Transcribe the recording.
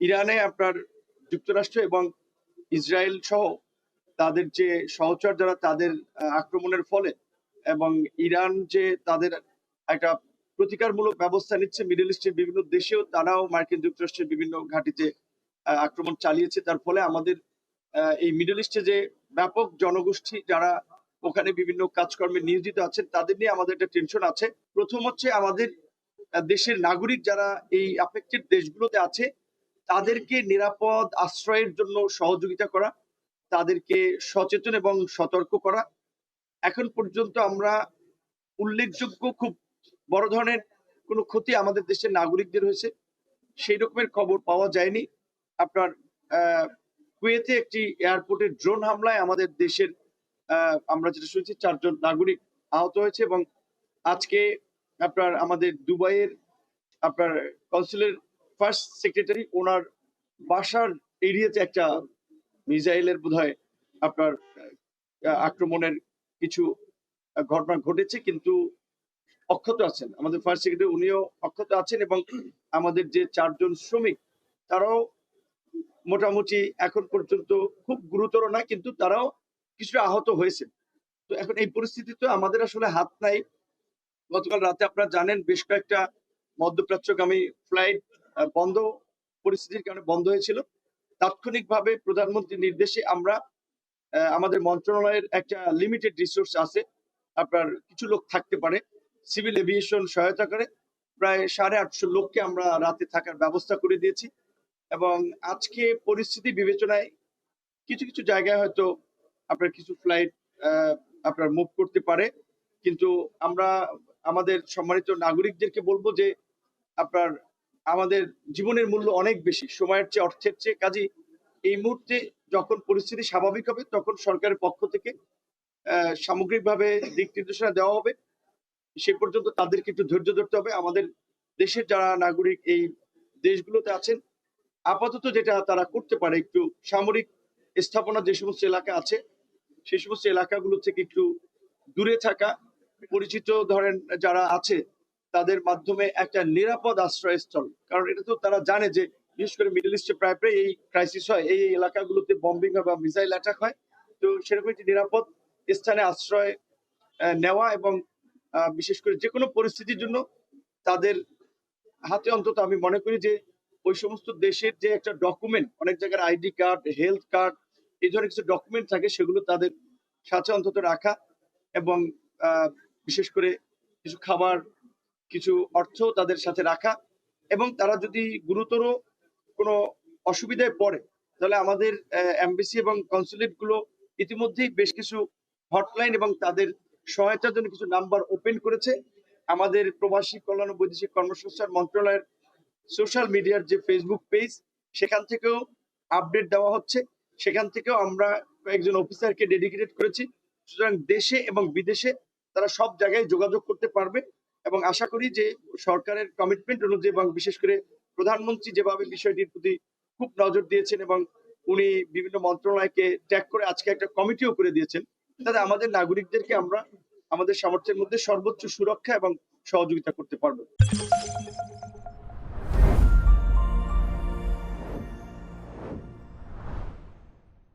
ইরানে আপনার যুক্তরাষ্ট্র এবং ইসরায়েল সহ তাদের যে সহচর যারা তাদের আক্রমণের ফলে এবং ইরান যে তাদের একটা প্রতিকারমূলক ব্যবস্থা নিচ্ছে মিডল ইস্টের বিভিন্ন দেশেও তারাও মার্কিন যুক্তরাষ্ট্রের বিভিন্ন ঘাঁটিতে আক্রমণ চালিয়েছে। তার ফলে আমাদের এই মিডল ইস্টে যে ব্যাপক জনগোষ্ঠী যারা ওখানে বিভিন্ন কাজকর্মে নিয়োজিত আছেন তাদের নিয়ে আমাদের একটা টেনশন আছে। প্রথম হচ্ছে আমাদের দেশের নাগরিক যারা এই অ্যাফেক্টেড দেশগুলোতে আছে তাদেরকে নিরাপদ আশ্রয়ের জন্য সহযোগিতা করা, তাদেরকে সচেতন এবং সতর্ক করা। এখন পর্যন্ত আমরা উল্লেখযোগ্য খুব বড় ধরনের কোনো ক্ষতি আমাদের দেশের নাগরিকদের হয়েছে সেই রকমের খবর পাওয়া যায়নি। আপনার কুয়েতে একটি এয়ারপোর্টে ড্রোন হামলায় আমাদের দেশের আমরা যেটা শুনছি 4 জন নাগরিক আহত হয়েছে এবং আজকে আপনার আমাদের দুবাইয়ের আপনার কাউন্সিলের ফার্স্ট সেক্রেটারি ওনার বাসার এরিয়াতে একটা মিসাইলের বোধহয় আপনার আক্রমণের কিছু ঘটনা ঘটেছে, কিন্তু অক্ষত আছেন আমাদের ফার্স্ট সেক্রেটারি, উনিও অক্ষত আছেন এবং আমাদের যে 4 জন শ্রমিক তারাও মোটামুটি এখন পর্যন্ত খুব গুরুতর না, কিন্তু তারাও কিছুটা আহত হয়েছে। তো এখন এই পরিস্থিতিতে আমাদের আসলে হাত নাই। গতকাল রাতে আপনারা জানেন বেশ কয়েকটা মধ্যপ্রাচ্যগামী ফ্লাইট বন্ধ, পরিস্থিতির কারণে বন্ধ হয়েছিল। তাৎক্ষণিকভাবে প্রধানমন্ত্রীর নির্দেশে আমরা আমাদের মন্ত্রণালয়ের একটা লিমিটেড রিসোর্স আছে, আপনার কিছু লোক থাকতে পারে, সিভিল এভিয়েশন সহায়তা করে প্রায় 850 লোককে আমরা রাতে থাকার ব্যবস্থা করে দিয়েছি এবং আজকে পরিস্থিতি বিবেচনায় কিছু কিছু জায়গায় হয়তো আপনার কিছু ফ্লাইট আপনার মুভ করতে পারে, কিন্তু আমরা আমাদের সম্মানিত নাগরিকদেরকে বলবো যে আপনার আমাদের জীবনের মূল্য অনেক বেশি সময়ের চেয়ে, অর্থের চেয়ে। কাজে এই মুহূর্তে যখন পরিস্থিতি স্বাভাবিক হবে তখন সরকারের পক্ষ থেকে সামগ্রিকভাবে দিক নির্দেশনা দেওয়া হবে। সে পর্যন্ত তাদেরকে একটু ধৈর্য ধরতে হবে। আমাদের দেশের যারা নাগরিক এই দেশগুলোতে আছেন আপাতত যেটা তারা করতে পারে, একটু সামরিক স্থাপনা যে সমস্ত এলাকা আছে সেই সমস্ত এলাকাগুলো থেকে একটু দূরে থাকা, পরিচিত ধরেন যারা আছে তাদের মাধ্যমে একটা নিরাপদ আশ্রয়স্থল, কারণ এটা তো তারা জানে যে বিশেষ করে মিডল ইস্টে প্রায় প্রায় এই ক্রাইসিস হয়, এই এলাকাগুলোতে বম্বিং হয় বা মিসাইল অ্যাটাক হয়। তো সেরকম একটি নিরাপদ স্থানে আশ্রয় নেওয়া এবং বিশেষ করে যে কোনো পরিস্থিতির জন্য তাদের হাতে অন্তত আমি মনে করি যে ওই সমস্ত দেশের যে একটা ডকুমেন্ট, অনেক জায়গার আইডি কার্ড, হেলথ কার্ড, এই ধরনের কিছু ডকুমেন্ট থাকে সেগুলো তাদের সাথে অন্তত রাখা এবং বিশেষ করে কিছু খাবার, কিছু অর্থ তাদের সাথে রাখা এবং তারা যদি গুরুতর কোনো অসুবিধায় পড়ে তাহলে আমাদের এমবাসি এবং কনসুলেট গুলো ইতিমধ্যেই বেশ কিছু হটলাইন এবং তাদের সহায়তার জন্য কিছু নাম্বার ওপেন করেছে। আমাদের প্রবাসী কল্যাণ ও বৈদেশিক কর্মসংস্থান মন্ত্রণালয়ের সোশ্যাল মিডিয়ার যে ফেসবুক পেজ সেখান থেকেও আপডেট দেওয়া হচ্ছে, সেখান থেকেও আমরা কয়েকজন অফিসারকে ডেডিকেটেড করেছি। সুতরাং দেশে এবং বিদেশে তারা সব জায়গায় যোগাযোগ করতে পারবে এবং আশা করি যে সরকারের কমিটমেন্ট অনুযায়ী এবং বিশেষ করে প্রধানমন্ত্রী যেভাবে বিষয়টির প্রতি খুব নজর দিয়েছেন এবং উনি বিভিন্ন মন্ত্রণালয়কে ট্যাগ করে আজকে একটা কমিটিও করে দিয়েছেন, তাতে আমাদের নাগরিকদেরকে আমরা আমাদের সামর্থ্যের মধ্যে সর্বোচ্চ সুরক্ষা এবং সহযোগিতা করতে পারবো।